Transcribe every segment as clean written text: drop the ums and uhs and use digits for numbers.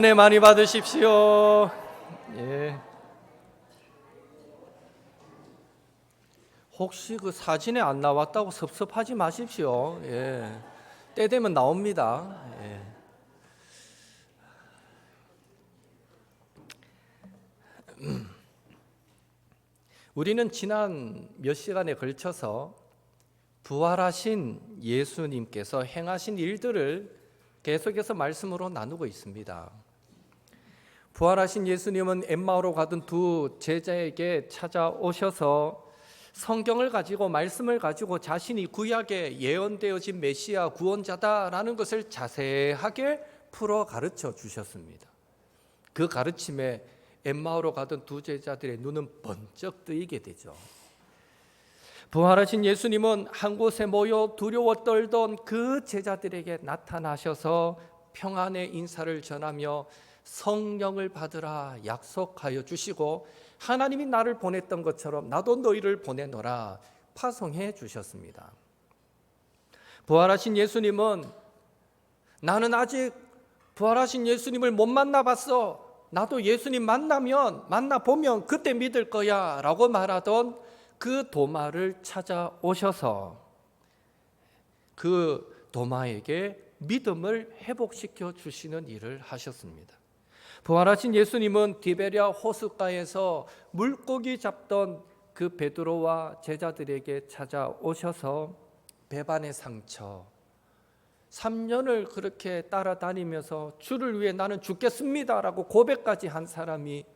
네, 많이 받으십시오. 예. 혹시 그 사진에 안 나왔다고 섭섭하지 마십시오. 예. 때 되면 나옵니다. 예. 우리는 지난 몇 시간에 걸쳐서 부활하신 예수님께서 행하신 일들을 계속해서 말씀으로 나누고 있습니다. 부활하신 예수님은 엠마오로 가던 두 제자에게 찾아오셔서 성경을 가지고 말씀을 가지고 자신이 구약에 예언되어진 메시아 구원자다라는 것을 자세하게 풀어 가르쳐 주셨습니다. 그 가르침에 엠마오로 가던 두 제자들의 눈은 번쩍 뜨이게 되죠. 부활하신 예수님은 한 곳에 모여 두려워 떨던 그 제자들에게 나타나셔서 평안의 인사를 전하며 성령을 받으라 약속하여 주시고 하나님이 나를 보냈던 것처럼 나도 너희를 보내노라 파송해 주셨습니다. 부활하신 예수님은 나는 아직 부활하신 예수님을 못 만나봤어. 나도 예수님 만나보면 그때 믿을 거야 라고 말하던 그 도마를 찾아오셔서 그 도마에게 믿음을 회복시켜 주시는 일을 하셨습니다. 부활하신 예수님은 디베랴 호숫가에서 물고기 잡던 그 베드로와 제자들에게 찾아오셔서 배반의 상처 3년을 그렇게 따라다니면서 주를 위해 나는 죽겠습니다라고 고백까지 한 사람이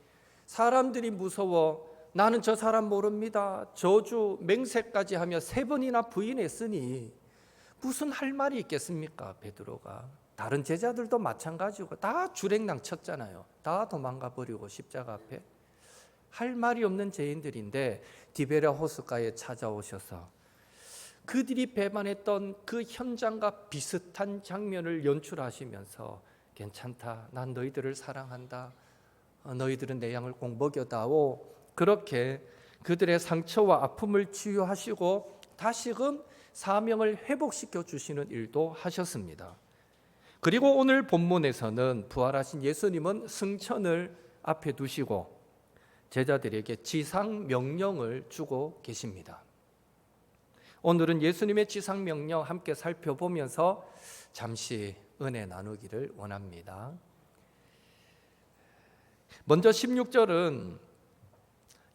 사람들이 무서워 나는 저 사람 모릅니다 저주 맹세까지 하며 3번이나 부인했으니 무슨 할 말이 있겠습니까? 베드로가 다른 제자들도 마찬가지고 다 주랭랑 쳤잖아요. 다 도망가 버리고 십자가 앞에 할 말이 없는 죄인들인데 디베랴 호숫가에 찾아오셔서 그들이 배반했던 그 현장과 비슷한 장면을 연출하시면서 괜찮다, 난 너희들을 사랑한다, 너희들은 내 양을 꼭 먹여다오, 그렇게 그들의 상처와 아픔을 치유하시고 다시금 사명을 회복시켜 주시는 일도 하셨습니다. 그리고 오늘 본문에서는 부활하신 예수님은 승천을 앞에 두시고 제자들에게 지상 명령을 주고 계십니다. 오늘은 예수님의 지상 명령 함께 살펴보면서 잠시 은혜 나누기를 원합니다. 먼저 16절은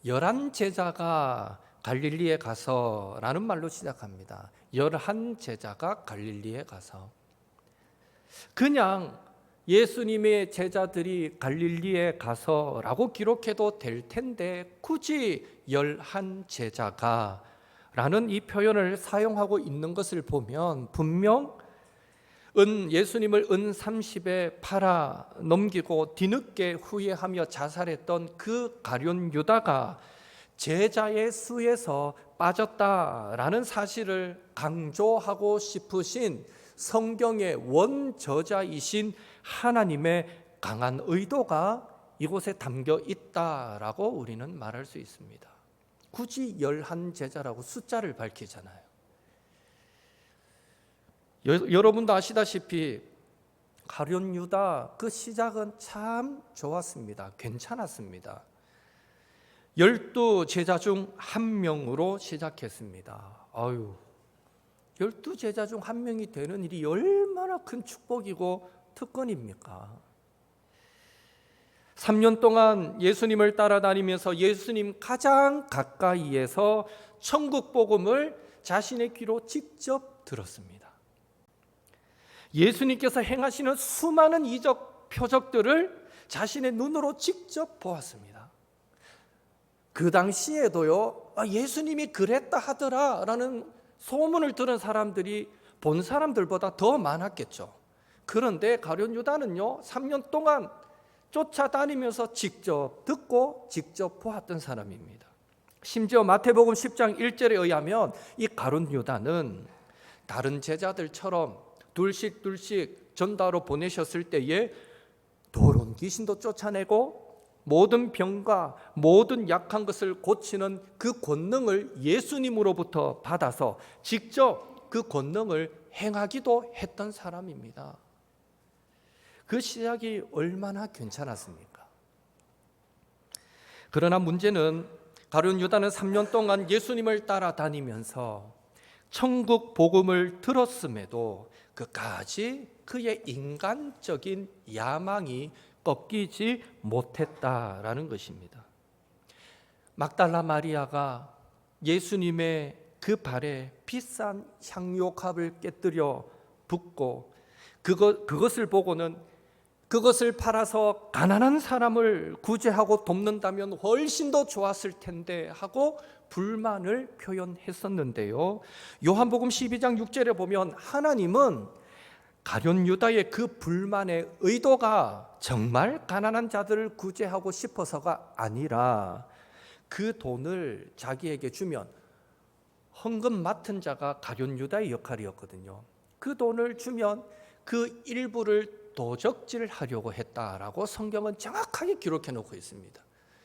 11제자가 갈릴리에 가서라는 말로 시작합니다. 11제자가 갈릴리에 가서 그냥 예수님의 제자들이 갈릴리에 가서라고 기록해도 될 텐데 굳이 11제자가 라는 이 표현을 사용하고 있는 것을 보면 분명 예수님을 은 30에 팔아 넘기고 뒤늦게 후회하며 자살했던 그 가룟 유다가 제자의 수에서 빠졌다라는 사실을 강조하고 싶으신 성경의 원저자이신 하나님의 강한 의도가 이곳에 담겨 있다라고 우리는 말할 수 있습니다. 굳이 11제자라고 숫자를 밝히잖아요. 여러분도 아시다시피 가룟 유다 그 시작은 참 좋았습니다. 괜찮았습니다. 12제자 중 한 명으로 시작했습니다. 12제자 중 한 명이 되는 일이 얼마나 큰 축복이고 특권입니까? 3년 동안 예수님을 따라다니면서 예수님 가장 가까이에서 천국 복음을 자신의 귀로 직접 들었습니다. 예수님께서 행하시는 수많은 이적 표적들을 자신의 눈으로 직접 보았습니다. 그 당시에도요, 예수님이 그랬다 하더라 라는 소문을 들은 사람들이 본 사람들보다 더 많았겠죠. 그런데 가룟 유다는요 3년 동안 쫓아다니면서 직접 듣고 직접 보았던 사람입니다. 심지어 마태복음 10장 1절에 의하면 이 가룟 유다는 다른 제자들처럼 둘씩 전도하러 보내셨을 때에 더러운 귀신도 쫓아내고 모든 병과 모든 약한 것을 고치는 그 권능을 예수님으로부터 받아서 직접 그 권능을 행하기도 했던 사람입니다. 그 시작이 얼마나 괜찮았습니까? 그러나 문제는 가룟 유다는 3년 동안 예수님을 따라다니면서 천국 복음을 들었음에도 끝까지 그의 인간적인 야망이 꺾이지 못했다라는 것입니다. 막달라 마리아가 예수님의 그 발에 비싼 향료값을 깨뜨려 붓고 그것을 보고는 그것을 팔아서 가난한 사람을 구제하고 돕는다면 훨씬 더 좋았을 텐데 하고 불만을 표현했었는데요. 요한복음 12장 6절에 보면 하나님은 가룟 유다의 그 불만의 의도가 정말 가난한 자들을 구제하고 싶어서가 아니라 그 돈을 자기에게 주면 헌금 맡은 자가 가룟 유다의 역할이었거든요. 그 돈을 주면 그 일부를 도적질하려고 했다라고 성경은 정확하게 기록해 놓고 있습니다.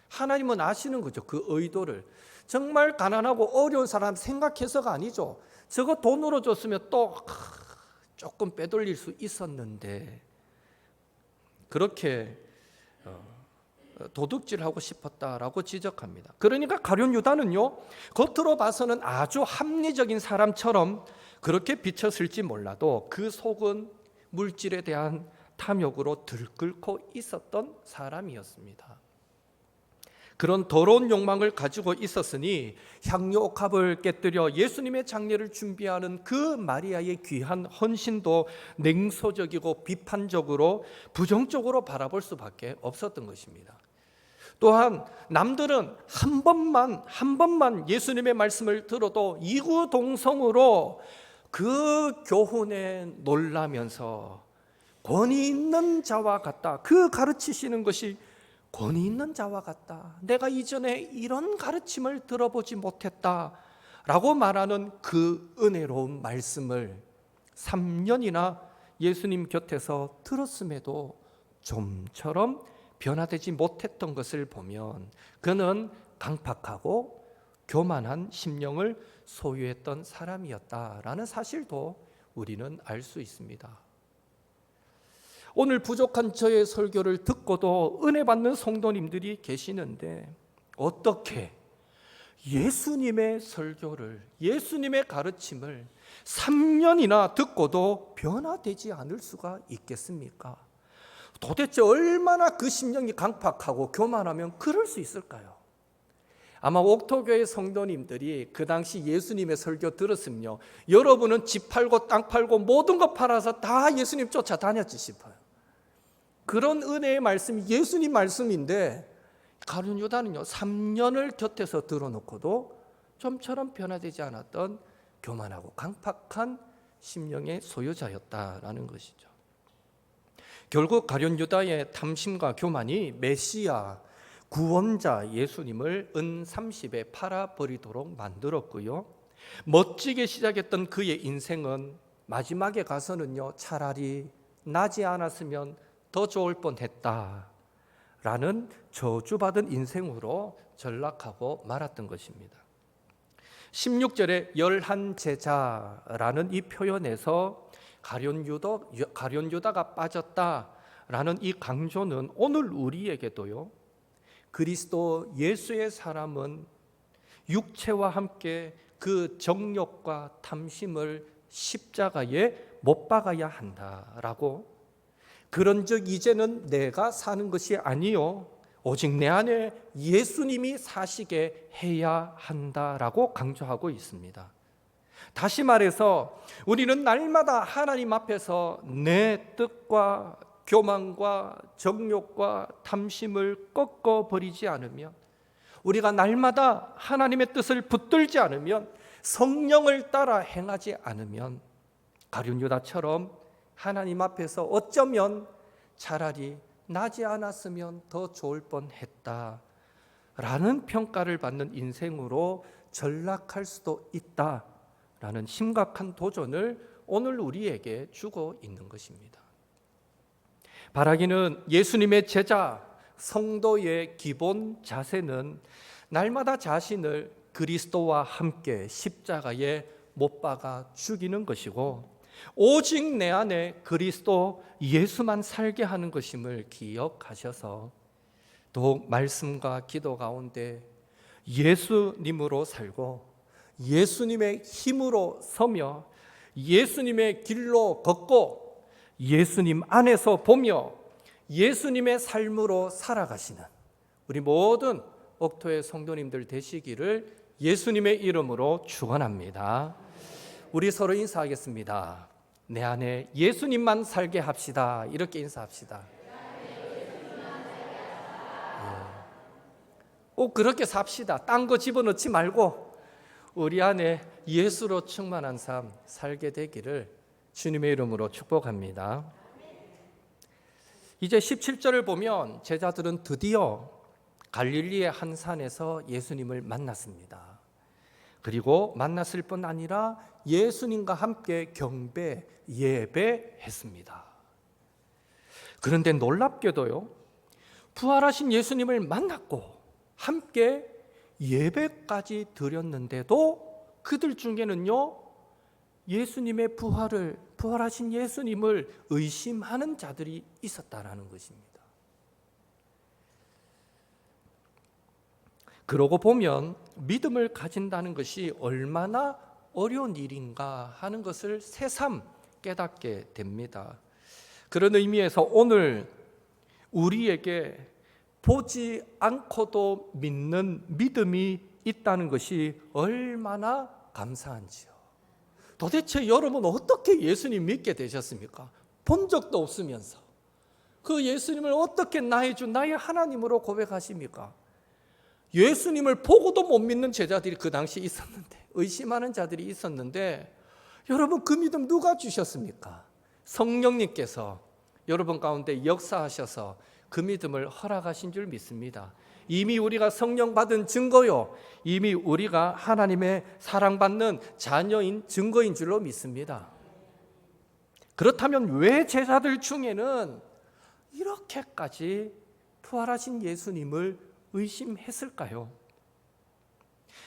하나님은 아시는 거죠. 그 의도를. 정말 가난하고 어려운 사람 생각해서가 아니죠. 저거 돈으로 줬으면 또 조금 빼돌릴 수 있었는데 그렇게 도둑질하고 싶었다라고 지적합니다. 그러니까 가룟 유다는요, 겉으로 봐서는 아주 합리적인 사람처럼 그렇게 비쳤을지 몰라도 그 속은 물질에 대한 탐욕으로 들끓고 있었던 사람이었습니다. 그런 더러운 욕망을 가지고 있었으니 향료값을 깨뜨려 예수님의 장례를 준비하는 그 마리아의 귀한 헌신도 냉소적이고 비판적으로 부정적으로 바라볼 수밖에 없었던 것입니다. 또한 남들은 한 번만 예수님의 말씀을 들어도 이구동성으로 그 교훈에 놀라면서 권위 있는 자와 같다. 그 가르치시는 것이 권위 있는 자와 같다. 내가 이전에 이런 가르침을 들어보지 못했다 라고 말하는 그 은혜로운 말씀을 3년이나 예수님 곁에서 들었음에도 좀처럼 변화되지 못했던 것을 보면 그는 강팍하고 교만한 심령을 소유했던 사람이었다라는 사실도 우리는 알 수 있습니다. 오늘 부족한 저의 설교를 듣고도 은혜 받는 성도님들이 계시는데 어떻게 예수님의 설교를, 예수님의 가르침을 3년이나 듣고도 변화되지 않을 수가 있겠습니까? 도대체 얼마나 그 심령이 강팍하고 교만하면 그럴 수 있을까요? 아마 옥토교의 성도님들이 그 당시 예수님의 설교 들었으면요, 여러분은 집 팔고 땅 팔고 모든 거 팔아서 다 예수님 쫓아다녔지 싶어요. 그런 은혜의 말씀이 예수님 말씀인데 가룟 유다는요 3년을 곁에서 들어놓고도 좀처럼 변화되지 않았던 교만하고 강팍한 심령의 소유자였다라는 것이죠. 결국 가룟 유다의 탐심과 교만이 메시아 구원자 예수님을 은 30에 팔아버리도록 만들었고요, 멋지게 시작했던 그의 인생은 마지막에 가서는요 차라리 나지 않았으면 더 좋을 뻔했다 라는 저주받은 인생으로 전락하고 말았던 것입니다. 16절에 11제자라는 이 표현에서 가룟 유다가 빠졌다라는 이 강조는 오늘 우리에게도요, 그리스도 예수의 사람은 육체와 함께 그 정욕과 탐심을 십자가에 못 박아야 한다라고, 그런즉 이제는 내가 사는 것이 아니요 오직 내 안에 예수님이 사시게 해야 한다라고 강조하고 있습니다. 다시 말해서 우리는 날마다 하나님 앞에서 내 뜻과 교만과 정욕과 탐심을 꺾어버리지 않으면, 우리가 날마다 하나님의 뜻을 붙들지 않으면, 성령을 따라 행하지 않으면 가룟 유다처럼 하나님 앞에서 어쩌면 차라리 나지 않았으면 더 좋을 뻔했다 라는 평가를 받는 인생으로 전락할 수도 있다라는 심각한 도전을 오늘 우리에게 주고 있는 것입니다. 바라기는 예수님의 제자, 성도의 기본 자세는 날마다 자신을 그리스도와 함께 십자가에 못 박아 죽이는 것이고, 오직 내 안에 그리스도 예수만 살게 하는 것임을 기억하셔서 더욱 말씀과 기도 가운데 예수님으로 살고 예수님의 힘으로 서며 예수님의 길로 걷고 예수님 안에서 보며 예수님의 삶으로 살아가시는 우리 모든 옥토의 성도님들 되시기를 예수님의 이름으로 축원합니다. 우리 서로 인사하겠습니다. 내 안에 예수님만 살게 합시다. 이렇게 인사합시다. 꼭 그렇게 삽시다. 딴 거 집어넣지 말고 우리 안에 예수로 충만한 삶 살게 되기를 주님의 이름으로 축복합니다. 이제 17절을 보면 제자들은 드디어 갈릴리의 한 산에서 예수님을 만났습니다. 그리고 만났을 뿐 아니라 예수님과 함께 경배, 예배했습니다. 그런데 놀랍게도요, 부활하신 예수님을 만났고 함께 예배까지 드렸는데도 그들 중에는요, 예수님의 부활하신 예수님을 의심하는 자들이 있었다라는 것입니다. 그러고 보면 믿음을 가진다는 것이 얼마나 어려운 일인가 하는 것을 새삼 깨닫게 됩니다. 그런 의미에서 오늘 우리에게 보지 않고도 믿는 믿음이 있다는 것이 얼마나 감사한지요. 도대체 여러분 어떻게 예수님 믿게 되셨습니까? 본 적도 없으면서 그 예수님을 어떻게 나의 주, 나의 하나님으로 고백하십니까? 예수님을 보고도 못 믿는 제자들이 그 당시 있었는데, 의심하는 자들이 있었는데, 여러분 그 믿음 누가 주셨습니까? 성령님께서 여러분 가운데 역사하셔서 그 믿음을 허락하신 줄 믿습니다. 이미 우리가 성령 받은 증거요, 이미 우리가 하나님의 사랑받는 자녀인 증거인 줄로 믿습니다. 그렇다면 왜 제자들 중에는 이렇게까지 부활하신 예수님을 의심했을까요?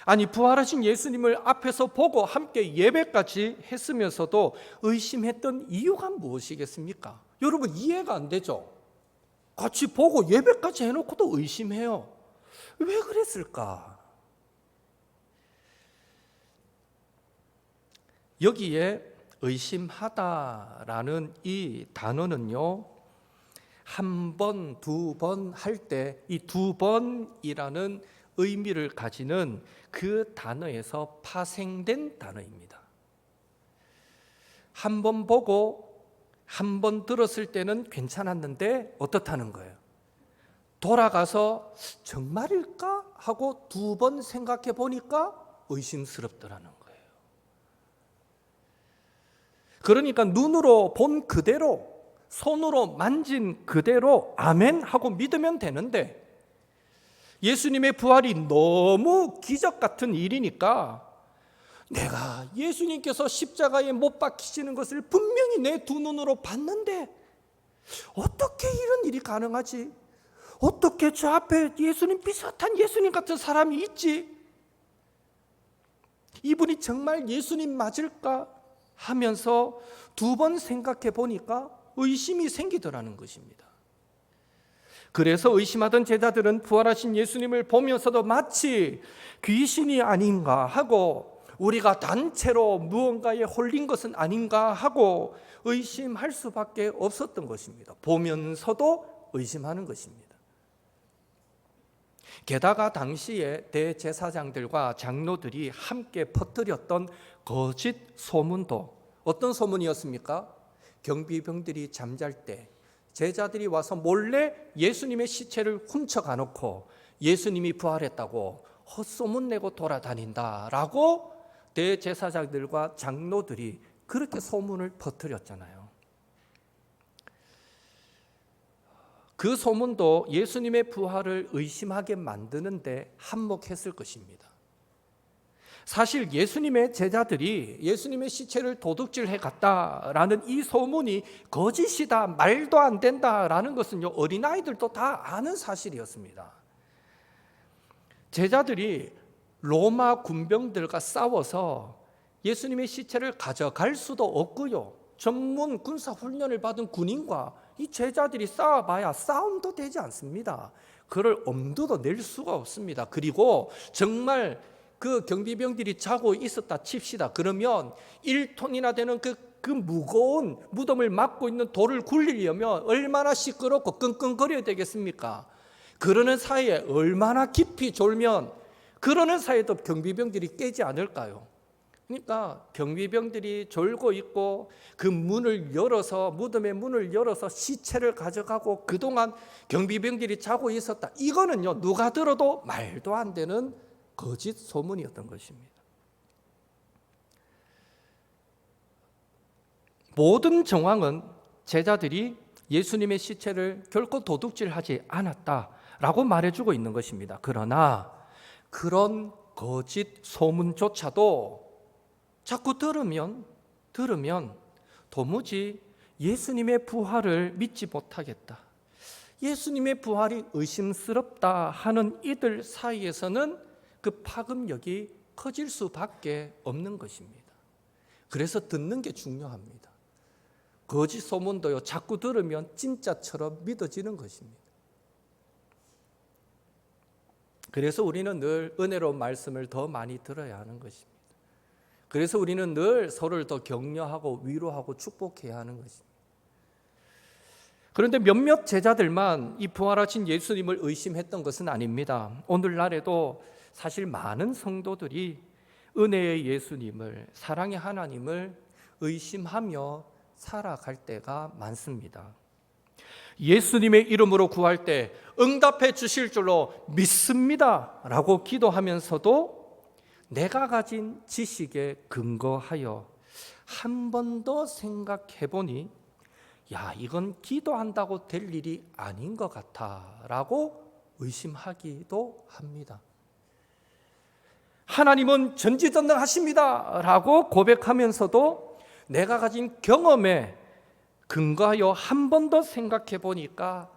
아니, 부활하신 예수님을 앞에서 보고 함께 예배까지 했으면서도 의심했던 이유가 무엇이겠습니까? 여러분 이해가 안 되죠? 같이 보고 예배까지 해놓고도 의심해요. 왜 그랬을까? 여기에 의심하다라는 이 단어는요, 한 번, 두 번 할 때 이 두 번이라는 의미를 가지는 그 단어에서 파생된 단어입니다. 한 번 보고 한 번 들었을 때는 괜찮았는데 어떻다는 거예요? 돌아가서 정말일까? 하고 두 번 생각해 보니까 의심스럽더라는 거예요. 그러니까 눈으로 본 그대로, 손으로 만진 그대로 아멘 하고 믿으면 되는데, 예수님의 부활이 너무 기적 같은 일이니까 내가 예수님께서 십자가에 못 박히시는 것을 분명히 내 두 눈으로 봤는데 어떻게 이런 일이 가능하지? 어떻게 저 앞에 예수님 비슷한 예수님 같은 사람이 있지? 이분이 정말 예수님 맞을까? 하면서 두 번 생각해 보니까 의심이 생기더라는 것입니다. 그래서 의심하던 제자들은 부활하신 예수님을 보면서도 마치 귀신이 아닌가 하고, 우리가 단체로 무언가에 홀린 것은 아닌가 하고 의심할 수밖에 없었던 것입니다. 보면서도 의심하는 것입니다. 게다가 당시에 대제사장들과 장로들이 함께 퍼뜨렸던 거짓 소문도 어떤 소문이었습니까? 경비병들이 잠잘 때 제자들이 와서 몰래 예수님의 시체를 훔쳐가 놓고 예수님이 부활했다고 헛소문 내고 돌아다닌다라고 대제사장들과 장로들이 그렇게 소문을 퍼뜨렸잖아요. 그 소문도 예수님의 부활을 의심하게 만드는데 한몫했을 것입니다. 사실 예수님의 제자들이 예수님의 시체를 도둑질해 갔다라는 이 소문이 거짓이다, 말도 안 된다라는 것은요, 어린아이들도 다 아는 사실이었습니다. 제자들이 로마 군병들과 싸워서 예수님의 시체를 가져갈 수도 없고요, 전문 군사 훈련을 받은 군인과 이 제자들이 싸워봐야 싸움도 되지 않습니다. 그를 엄두도 낼 수가 없습니다. 그리고 정말 그 경비병들이 자고 있었다 칩시다. 그러면 1톤이나 되는 그 무거운 무덤을 막고 있는 돌을 굴리려면 얼마나 시끄럽고 끙끙거려야 되겠습니까? 그러는 사이에 얼마나 깊이 졸면 그러는 사이에도 경비병들이 깨지 않을까요? 그러니까 경비병들이 졸고 있고 그 문을 열어서 무덤의 문을 열어서 시체를 가져가고 그동안 경비병들이 자고 있었다. 이거는요 누가 들어도 말도 안 되는 거짓 소문이었던 것입니다. 모든 정황은 제자들이 예수님의 시체를 결코 도둑질하지 않았다라고 말해주고 있는 것입니다. 그러나 그런 거짓 소문조차도 자꾸 들으면 도무지 예수님의 부활을 믿지 못하겠다, 예수님의 부활이 의심스럽다 하는 이들 사이에서는 그 파급력이 커질 수밖에 없는 것입니다. 그래서 듣는 게 중요합니다. 거짓 소문도요 자꾸 들으면 진짜처럼 믿어지는 것입니다. 그래서 우리는 늘 은혜로운 말씀을 더 많이 들어야 하는 것입니다. 그래서 우리는 늘 서로를 더 격려하고 위로하고 축복해야 하는 것입니다. 그런데 몇몇 제자들만 이 부활하신 예수님을 의심했던 것은 아닙니다. 오늘날에도 사실 많은 성도들이 은혜의 예수님을, 사랑의 하나님을 의심하며 살아갈 때가 많습니다. 예수님의 이름으로 구할 때 응답해 주실 줄로 믿습니다 라고 기도하면서도 내가 가진 지식에 근거하여 한 번 더 생각해 보니 이건 기도한다고 될 일이 아닌 것 같아 라고 의심하기도 합니다. 하나님은 전지전능하십니다 라고 고백하면서도 내가 가진 경험에 근거하여 한 번 더 생각해 보니까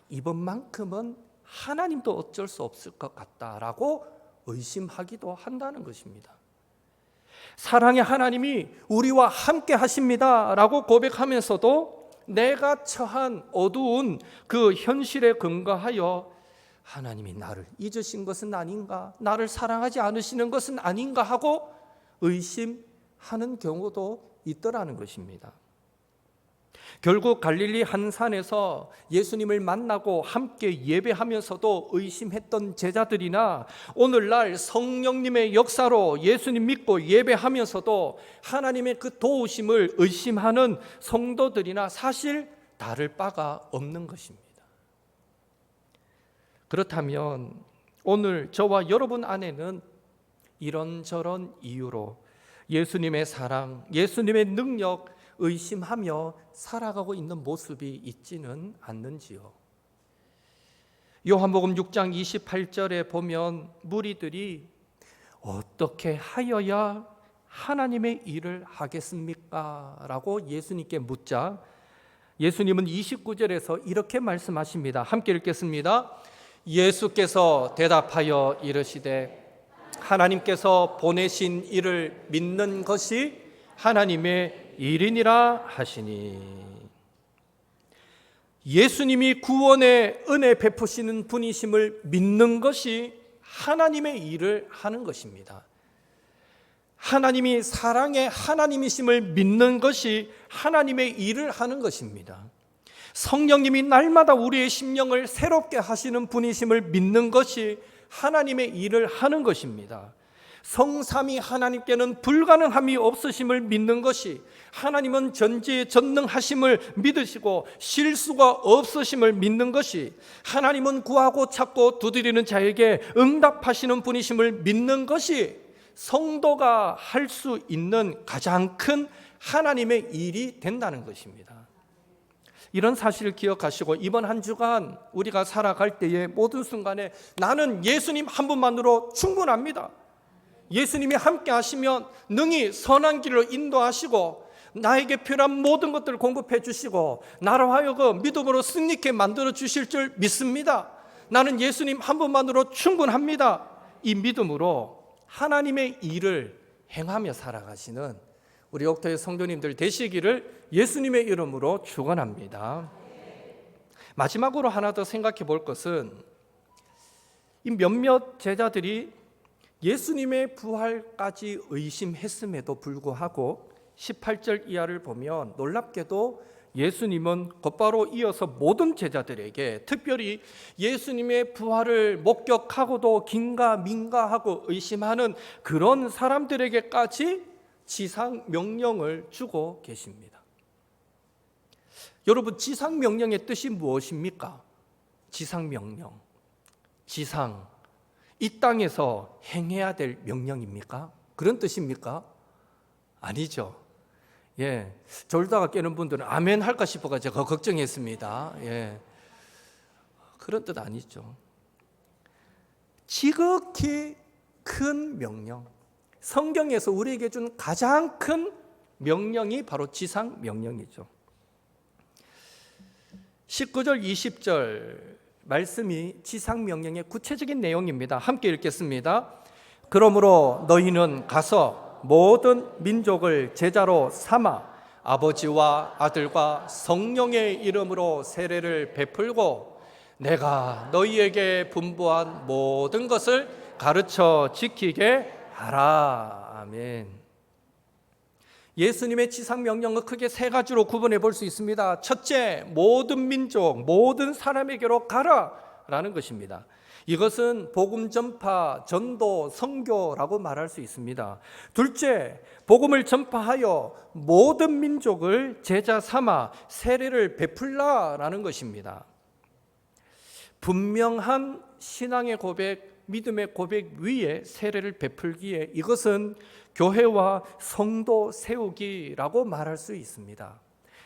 이번만큼은 하나님도 어쩔 수 없을 것 같다라고 의심하기도 한다는 것입니다. 사랑의 하나님이 우리와 함께 하십니다 라고 고백하면서도 내가 처한 어두운 그 현실에 근거하여 하나님이 나를 잊으신 것은 아닌가, 나를 사랑하지 않으시는 것은 아닌가 하고 의심하는 경우도 있더라는 것입니다. 결국 갈릴리 한 산에서 예수님을 만나고 함께 예배하면서도 의심했던 제자들이나 오늘날 성령님의 역사로 예수님 믿고 예배하면서도 하나님의 그 도우심을 의심하는 성도들이나 사실 다를 바가 없는 것입니다. 그렇다면 오늘 저와 여러분 안에는 이런저런 이유로 예수님의 사랑, 예수님의 능력 의심하며 살아가고 있는 모습이 있지는 않는지요? 요한복음 6장 28절에 보면 무리들이 어떻게 하여야 하나님의 일을 하겠습니까? 라고 예수님께 묻자 예수님은 29절에서 이렇게 말씀하십니다. 함께 읽겠습니다. 예수께서 대답하여 이르시되 하나님께서 보내신 이를 믿는 것이 하나님의 일이니라 하시니. 예수님이 구원의 은혜 베푸시는 분이심을 믿는 것이 하나님의 일을 하는 것입니다. 하나님이 사랑의 하나님이심을 믿는 것이 하나님의 일을 하는 것입니다. 성령님이 날마다 우리의 심령을 새롭게 하시는 분이심을 믿는 것이 하나님의 일을 하는 것입니다. 성삼위 하나님께는 불가능함이 없으심을 믿는 것이, 하나님은 전지전능하심을 믿으시고 실수가 없으심을 믿는 것이, 하나님은 구하고 찾고 두드리는 자에게 응답하시는 분이심을 믿는 것이 성도가 할 수 있는 가장 큰 하나님의 일이 된다는 것입니다. 이런 사실을 기억하시고 이번 한 주간 우리가 살아갈 때의 모든 순간에 나는 예수님 한 분만으로 충분합니다. 예수님이 함께 하시면 능히 선한 길로 인도하시고 나에게 필요한 모든 것들을 공급해 주시고 나로 하여금 믿음으로 승리케 만들어 주실 줄 믿습니다. 나는 예수님 한 분만으로 충분합니다. 이 믿음으로 하나님의 일을 행하며 살아가시는 우리 옥토의 성도님들 되시기를 예수님의 이름으로 축원합니다. 마지막으로 하나 더 생각해 볼 것은 이 몇몇 제자들이 예수님의 부활까지 의심했음에도 불구하고 18절 이하를 보면 놀랍게도 예수님은 곧바로 이어서 모든 제자들에게, 특별히 예수님의 부활을 목격하고도 긴가민가하고 의심하는 그런 사람들에게까지 지상 명령을 주고 계십니다. 여러분, 지상 명령의 뜻이 무엇입니까? 지상 명령, 지상, 이 땅에서 행해야 될 명령입니까? 그런 뜻입니까? 아니죠. 졸다가 깨는 분들은 아멘 할까 싶어가지고 걱정했습니다. 그런 뜻 아니죠. 지극히 큰 명령, 성경에서 우리에게 준 가장 큰 명령이 바로 지상 명령이죠. 19절 20절 말씀이 지상 명령의 구체적인 내용입니다. 함께 읽겠습니다. 그러므로 너희는 가서 모든 민족을 제자로 삼아 아버지와 아들과 성령의 이름으로 세례를 베풀고 내가 너희에게 분부한 모든 것을 가르쳐 지키게 하라. 아멘. 예수님의 지상 명령은 크게 세 가지로 구분해 볼 수 있습니다. 첫째, 모든 민족, 모든 사람에게로 가라라는 것입니다. 이것은 복음 전파, 전도, 선교라고 말할 수 있습니다. 둘째, 복음을 전파하여 모든 민족을 제자 삼아 세례를 베풀라라는 것입니다. 분명한 신앙의 고백, 믿음의 고백 위에 세례를 베풀기에 이것은 교회와 성도 세우기라고 말할 수 있습니다.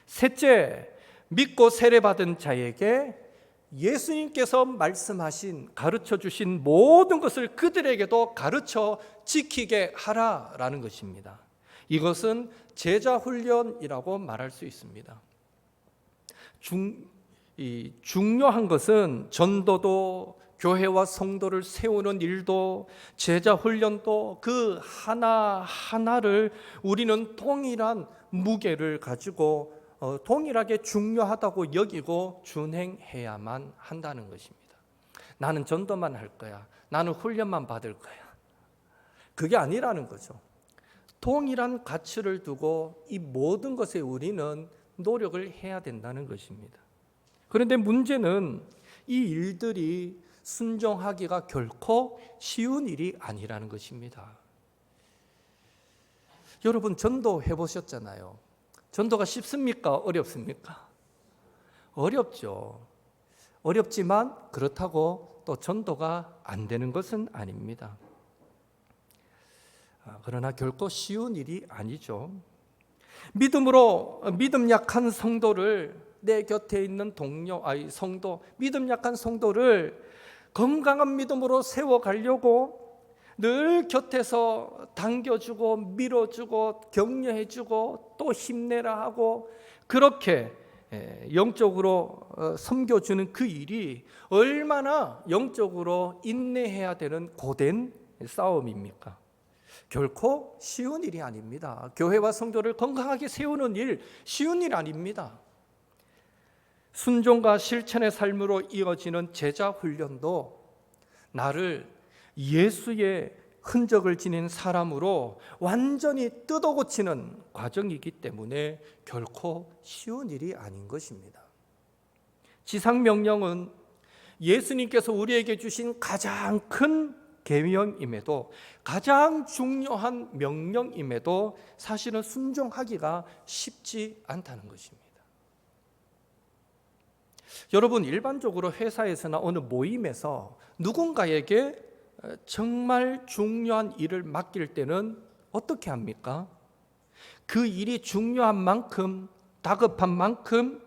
셋째, 믿고 세례받은 자에게 예수님께서 말씀하신, 가르쳐 주신 모든 것을 그들에게도 가르쳐 지키게 하라라는 것입니다. 이것은 제자 훈련이라고 말할 수 있습니다. 중요한 것은 전도도, 교회와 성도를 세우는 일도, 제자 훈련도 그 하나하나를 우리는 동일한 무게를 가지고 동일하게 중요하다고 여기고 준행해야만 한다는 것입니다. 나는 전도만 할 거야, 나는 훈련만 받을 거야, 그게 아니라는 거죠. 동일한 가치를 두고 이 모든 것에 우리는 노력을 해야 된다는 것입니다. 그런데 문제는 이 일들이 순종하기가 결코 쉬운 일이 아니라는 것입니다. 여러분, 전도 해보셨잖아요. 전도가 쉽습니까? 어렵습니까? 어렵죠. 어렵지만 그렇다고 또 전도가 안 되는 것은 아닙니다. 그러나 결코 쉬운 일이 아니죠. 믿음 약한 성도를, 내 곁에 있는 성도, 믿음 약한 성도를 건강한 믿음으로 세워가려고 늘 곁에서 당겨주고 밀어주고 격려해주고 또 힘내라 하고 그렇게 영적으로 섬겨주는 그 일이 얼마나 영적으로 인내해야 되는 고된 싸움입니까? 결코 쉬운 일이 아닙니다. 교회와 성도를 건강하게 세우는 일, 쉬운 일 아닙니다. 순종과 실천의 삶으로 이어지는 제자 훈련도 나를 예수의 흔적을 지닌 사람으로 완전히 뜯어고치는 과정이기 때문에 결코 쉬운 일이 아닌 것입니다. 지상명령은 예수님께서 우리에게 주신 가장 큰 계명임에도, 가장 중요한 명령임에도 사실은 순종하기가 쉽지 않다는 것입니다. 여러분, 일반적으로 회사에서나 어느 모임에서 누군가에게 정말 중요한 일을 맡길 때는 어떻게 합니까? 그 일이 중요한 만큼, 다급한 만큼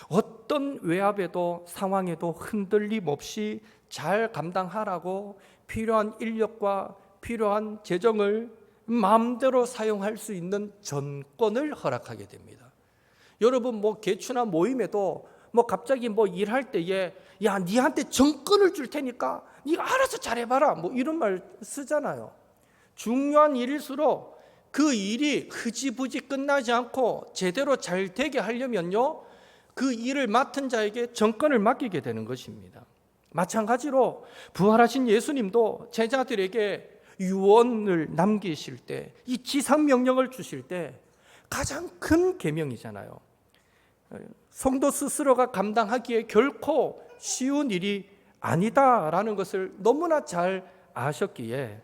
어떤 외압에도 상황에도 흔들림 없이 잘 감당하라고 필요한 인력과 필요한 재정을 마음대로 사용할 수 있는 전권을 허락하게 됩니다. 여러분, 개추나 모임에도 갑자기 일할 때에 야, 니한테 정권을 줄 테니까 네가 알아서 잘해봐라 이런 말 쓰잖아요. 중요한 일일수록 그 일이 흐지부지 끝나지 않고 제대로 잘 되게 하려면요, 그 일을 맡은 자에게 정권을 맡기게 되는 것입니다. 마찬가지로 부활하신 예수님도 제자들에게 유언을 남기실 때, 이 지상명령을 주실 때 가장 큰 계명이잖아요. 성도 스스로가 감당하기에 결코 쉬운 일이 아니다라는 것을 너무나 잘 아셨기에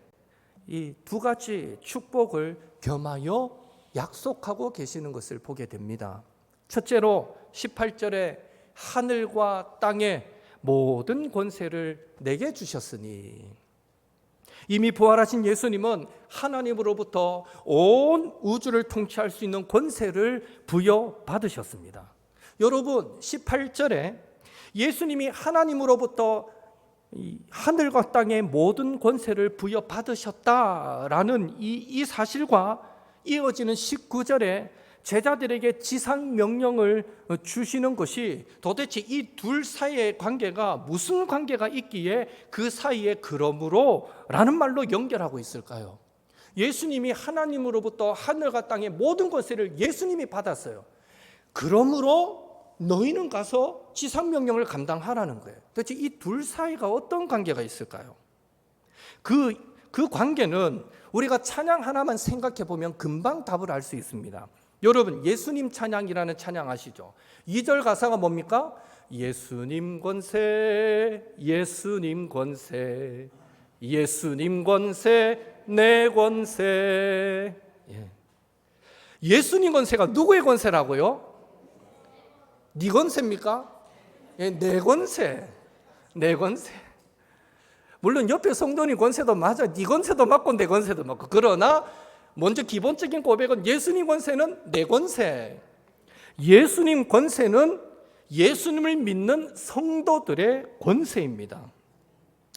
이 두 가지 축복을 겸하여 약속하고 계시는 것을 보게 됩니다. 첫째로 18절에 하늘과 땅의 모든 권세를 내게 주셨으니, 이미 부활하신 예수님은 하나님으로부터 온 우주를 통치할 수 있는 권세를 부여받으셨습니다. 여러분, 18절에 예수님이 하나님으로부터 이 하늘과 땅의 모든 권세를 부여받으셨다라는 이 사실과 이어지는 19절에 제자들에게 지상 명령을 주시는 것이 도대체 이 둘 사이의 관계가 무슨 관계가 있기에 그 사이에 그러므로 라는 말로 연결하고 있을까요? 예수님이 하나님으로부터 하늘과 땅의 모든 권세를 예수님이 받았어요. 그러므로 너희는 가서 지상 명령을 감당하라는 거예요. 도대체 이 둘 사이가 어떤 관계가 있을까요? 그 관계는 우리가 찬양 하나만 생각해 보면 금방 답을 알 수 있습니다. 여러분, 예수님 찬양이라는 찬양 아시죠? 2절 가사가 뭡니까? 예수님 권세, 예수님 권세, 예수님 권세, 내 권세. 예수님 권세가 누구의 권세라고요? 네 권세입니까? 내 권세, 내 권세. 물론 옆에 성도님 권세도 맞아. 네 권세도 맞고 내 권세도 맞고. 그러나 먼저 기본적인 고백은 예수님 권세는 내 권세. 예수님 권세는 예수님을 믿는 성도들의 권세입니다.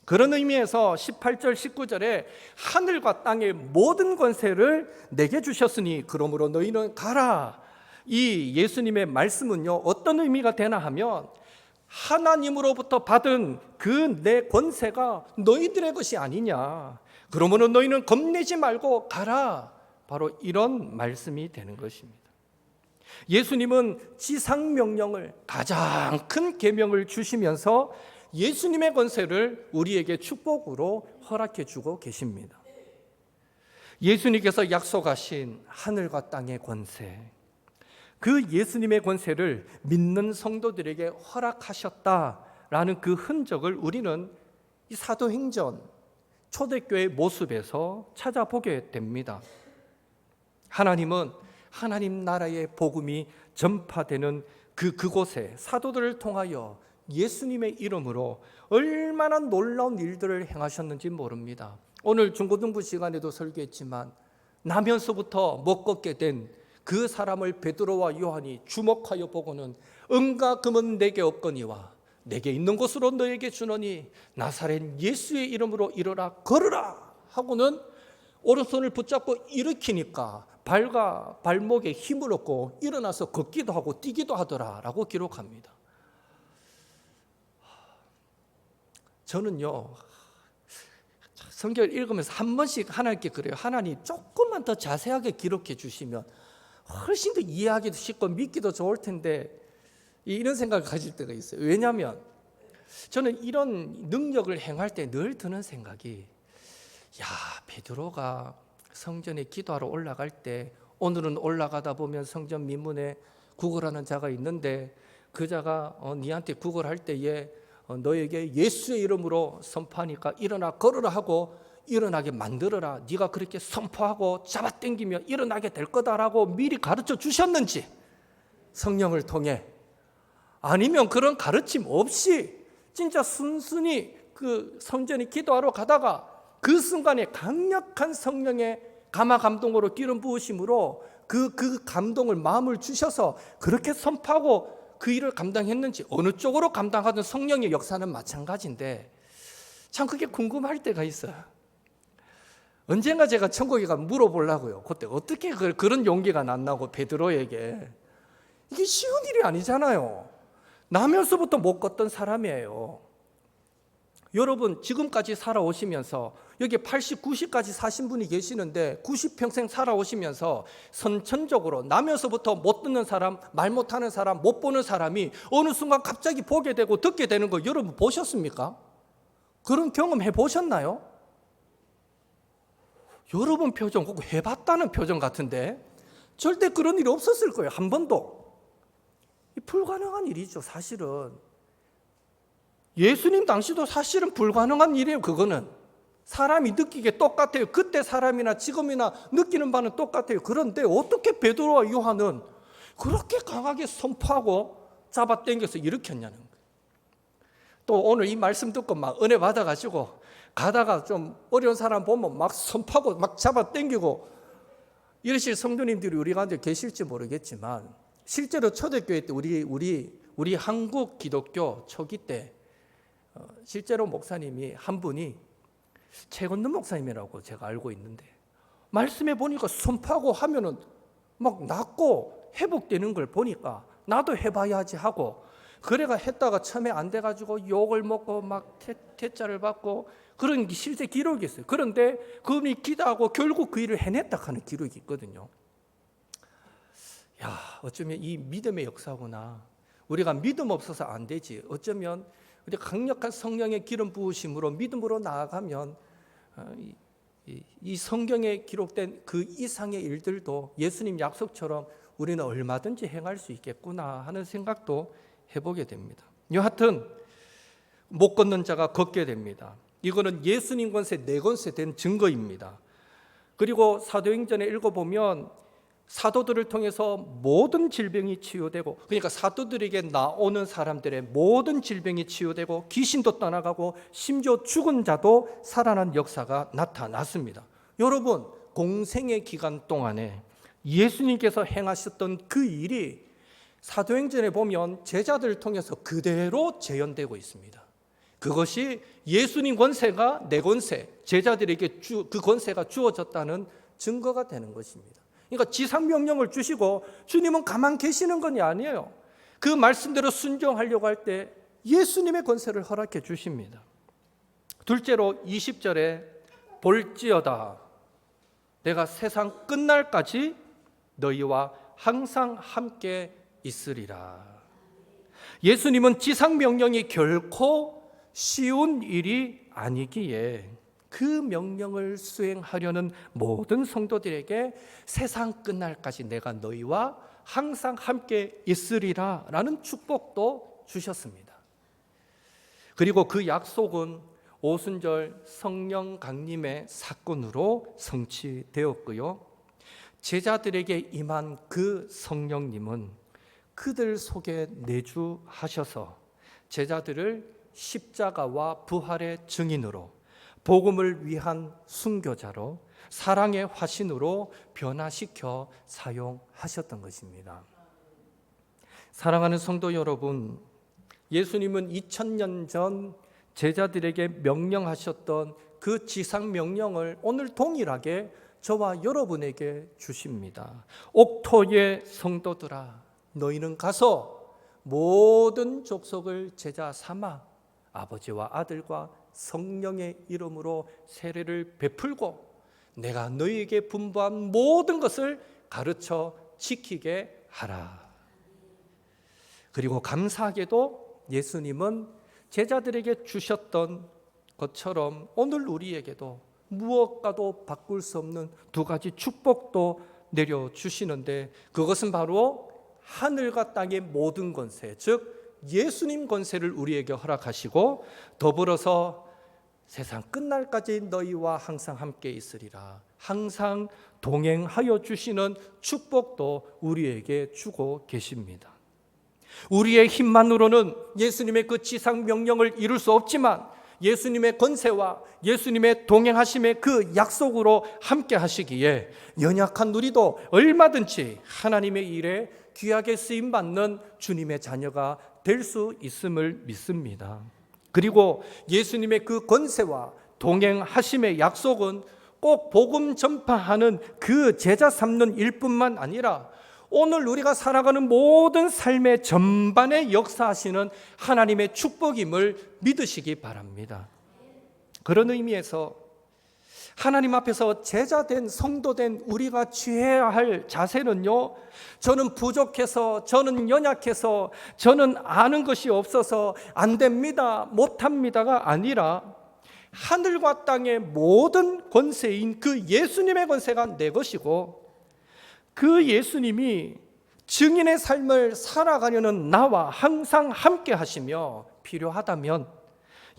그런 의미에서 18절 19절에 하늘과 땅의 모든 권세를 내게 주셨으니 그러므로 너희는 가라. 이 예수님의 말씀은요, 어떤 의미가 되나 하면 하나님으로부터 받은 그 내 권세가 너희들의 것이 아니냐, 그러므로 너희는 겁내지 말고 가라, 바로 이런 말씀이 되는 것입니다. 예수님은 지상명령을, 가장 큰 계명을 주시면서 예수님의 권세를 우리에게 축복으로 허락해 주고 계십니다. 예수님께서 약속하신 하늘과 땅의 권세, 그 예수님의 권세를 믿는 성도들에게 허락하셨다라는 그 흔적을 우리는 이 사도행전 초대교회 모습에서 찾아보게 됩니다. 하나님은 하나님 나라의 복음이 전파되는 그곳에 사도들을 통하여 예수님의 이름으로 얼마나 놀라운 일들을 행하셨는지 모릅니다. 오늘 중고등부 시간에도 설교했지만 나면서부터 못 걷게 된 그 사람을 베드로와 요한이 주목하여 보고는 은과 금은 내게 없거니와 내게 있는 것으로 너에게 주노니 나사렛 예수의 이름으로 일어나 걸으라 하고는 오른손을 붙잡고 일으키니까 발과 발목에 힘을 얻고 일어나서 걷기도 하고 뛰기도 하더라라고 기록합니다. 저는요, 성경을 읽으면서 한 번씩 하나님께 그래요. 하나님, 조금만 더 자세하게 기록해 주시면 훨씬 더 이해하기도 쉽고 믿기도 좋을 텐데, 이런 생각을 가질 때가 있어요. 왜냐하면 저는 이런 능력을 행할 때 늘 드는 생각이, 야, 베드로가 성전에 기도하러 올라갈 때, 오늘은 올라가다 보면 성전 민문에 구걸하는 자가 있는데 그 자가 니한테 구걸할 때에 너에게 예수의 이름으로 선포하니까 일어나 걸으라 하고 일어나게 만들어라, 네가 그렇게 선포하고 잡아당기며 일어나게 될 거다라고 미리 가르쳐 주셨는지, 성령을 통해, 아니면 그런 가르침 없이 진짜 순순히 그 성전에 기도하러 가다가 그 순간에 강력한 성령의 감화 감동으로 기름 부으심으로 그 감동을, 마음을 주셔서 그렇게 선포하고 그 일을 감당했는지, 어느 쪽으로 감당하든 성령의 역사는 마찬가지인데 참 그게 궁금할 때가 있어요. 언젠가 제가 천국에 가서 물어보려고요. 그때 어떻게 그런 용기가 났나고, 베드로에게. 이게 쉬운 일이 아니잖아요. 나면서부터 못 걷던 사람이에요. 여러분 지금까지 살아오시면서 여기 80, 90까지 사신 분이 계시는데 90평생 살아오시면서 선천적으로 나면서부터 못 듣는 사람, 말 못하는 사람, 못 보는 사람이 어느 순간 갑자기 보게 되고 듣게 되는 거 여러분 보셨습니까? 그런 경험 해보셨나요? 여러분 표정 꼭 해봤다는 표정 같은데 절대 그런 일이 없었을 거예요. 한 번도. 불가능한 일이죠. 사실은 예수님 당시도 사실은 불가능한 일이에요. 그거는 사람이 느끼기에 똑같아요. 그때 사람이나 지금이나 느끼는 바는 똑같아요. 그런데 어떻게 베드로와 요한은 그렇게 강하게 선포하고 잡아당겨서 일으켰냐는 거예요. 또 오늘 이 말씀 듣고 막 은혜 받아가지고 가다가 좀 어려운 사람 보면 막 선포하고 막 잡아당기고 이러실 성도님들이 우리 가운데 계실지 모르겠지만 실제로 초대교회 때 우리 한국 기독교 초기 때 실제로 목사님이 한 분이 최건돈 목사님이라고 제가 알고 있는데 말씀해 보니까 선포하고 하면은 막 낫고 회복되는 걸 보니까 나도 해봐야지 하고 그래가 했다가 처음에 안 돼가지고 욕을 먹고 막 퇴짜를 받고 그런 실제 기록이 있어요. 그런데 그분이 기도하고 결국 그 일을 해냈다 하는 기록이 있거든요. 야, 어쩌면 이 믿음의 역사구나. 우리가 믿음 없어서 안 되지. 어쩌면 우리 강력한 성령의 기름 부으심으로 믿음으로 나아가면 이 성경에 기록된 그 이상의 일들도 예수님 약속처럼 우리는 얼마든지 행할 수 있겠구나 하는 생각도 해보게 됩니다. 여하튼 못 걷는 자가 걷게 됩니다. 이거는 예수님 권세, 내 권세 된 증거입니다. 그리고 사도행전에 읽어보면 사도들을 통해서 모든 질병이 치유되고, 그러니까 사도들에게 나오는 사람들의 모든 질병이 치유되고 귀신도 떠나가고 심지어 죽은 자도 살아난 역사가 나타났습니다. 여러분, 공생의 기간 동안에 예수님께서 행하셨던 그 일이 사도행전에 보면 제자들을 통해서 그대로 재현되고 있습니다. 그것이 예수님 권세가 내 권세, 제자들에게 그 권세가 주어졌다는 증거가 되는 것입니다. 그러니까 지상명령을 주시고 주님은 가만 계시는 건 아니에요. 그 말씀대로 순종하려고 할 때 예수님의 권세를 허락해 주십니다. 둘째로 20절에 볼지어다 내가 세상 끝날까지 너희와 항상 함께 있으리라. 예수님은 지상명령이 결코 쉬운 일이 아니기에 그 명령을 수행하려는 모든 성도들에게 세상 끝날까지 내가 너희와 항상 함께 있으리라 라는 축복도 주셨습니다. 그리고 그 약속은 오순절 성령 강림의 사건으로 성취되었고요. 제자들에게 임한 그 성령님은 그들 속에 내주하셔서 제자들을 십자가와 부활의 증인으로 복음을 위한 순교자로 사랑의 화신으로 변화시켜 사용하셨던 것입니다. 사랑하는 성도 여러분, 예수님은 2000년 전 제자들에게 명령하셨던 그 지상 명령을 오늘 동일하게 저와 여러분에게 주십니다. 옥토의 성도들아, 너희는 가서 모든 족속을 제자 삼아 아버지와 아들과 성령의 이름으로 세례를 베풀고 내가 너희에게 분부한 모든 것을 가르쳐 지키게 하라. 그리고 감사하게도 예수님은 제자들에게 주셨던 것처럼 오늘 우리에게도 무엇과도 바꿀 수 없는 두 가지 축복도 내려주시는데 그것은 바로 하늘과 땅의 모든 권세, 즉 예수님 권세를 우리에게 허락하시고 더불어서 세상 끝날까지 너희와 항상 함께 있으리라. 항상 동행하여 주시는 축복도 우리에게 주고 계십니다. 우리의 힘만으로는 예수님의 그 지상 명령을 이룰 수 없지만 예수님의 권세와 예수님의 동행하심의 그 약속으로 함께 하시기에 연약한 우리도 얼마든지 하나님의 일에 귀하게 쓰임받는 주님의 자녀가 될 수 있음을 믿습니다. 그리고 예수님의 그 권세와 동행하심의 약속은 꼭 복음 전파하는 그 제자 삼는 일뿐만 아니라 오늘 우리가 살아가는 모든 삶의 전반에 역사하시는 하나님의 축복임을 믿으시기 바랍니다. 그런 의미에서 하나님 앞에서 제자된 성도된 우리가 취해야 할 자세는요, 저는 부족해서, 저는 연약해서, 저는 아는 것이 없어서 안 됩니다, 못합니다가 아니라 하늘과 땅의 모든 권세인 그 예수님의 권세가 내 것이고, 그 예수님이 증인의 삶을 살아가려는 나와 항상 함께 하시며, 필요하다면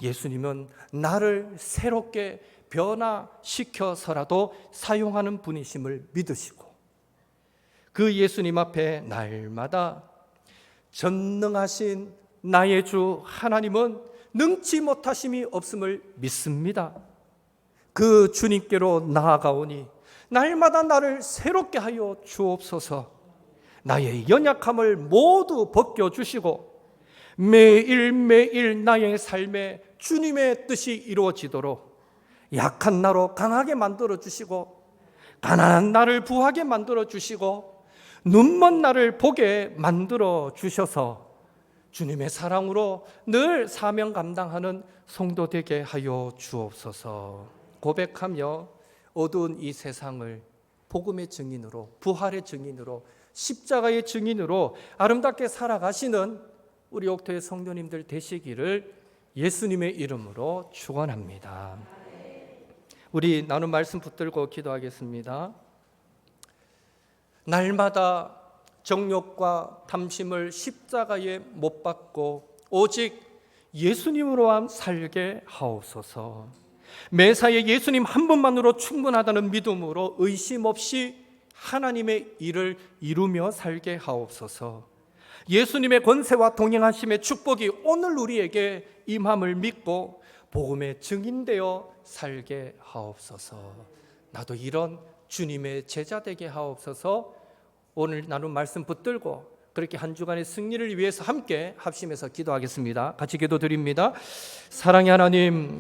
예수님은 나를 새롭게 변화시켜서라도 사용하는 분이심을 믿으시고, 그 예수님 앞에 날마다 전능하신 나의 주 하나님은 능치 못하심이 없음을 믿습니다. 그 주님께로 나아가오니 날마다 나를 새롭게 하여 주옵소서. 나의 연약함을 모두 벗겨주시고 매일매일 나의 삶에 주님의 뜻이 이루어지도록 약한 나로 강하게 만들어주시고, 가난한 나를 부하게 만들어주시고, 눈먼 나를 보게 만들어주셔서 주님의 사랑으로 늘 사명 감당하는 성도 되게 하여 주옵소서. 고백하며 어두운 이 세상을 복음의 증인으로, 부활의 증인으로, 십자가의 증인으로 아름답게 살아가시는 우리 옥토의 성도님들 되시기를 예수님의 이름으로 축원합니다. 우리 나눈 말씀 붙들고 기도하겠습니다. 날마다 정욕과 탐심을 십자가에 못 박고 오직 예수님으로만 살게 하옵소서. 매사에 예수님 한 분만으로 충분하다는 믿음으로 의심 없이 하나님의 일을 이루며 살게 하옵소서. 예수님의 권세와 동행하심의 축복이 오늘 우리에게 임함을 믿고 복음의 증인되어 살게 하옵소서. 나도 이런 주님의 제자 되게 하옵소서. 오늘 나눈 말씀 붙들고 그렇게 한 주간의 승리를 위해서 함께 합심해서 기도하겠습니다. 같이 기도드립니다. 사랑의 하나님,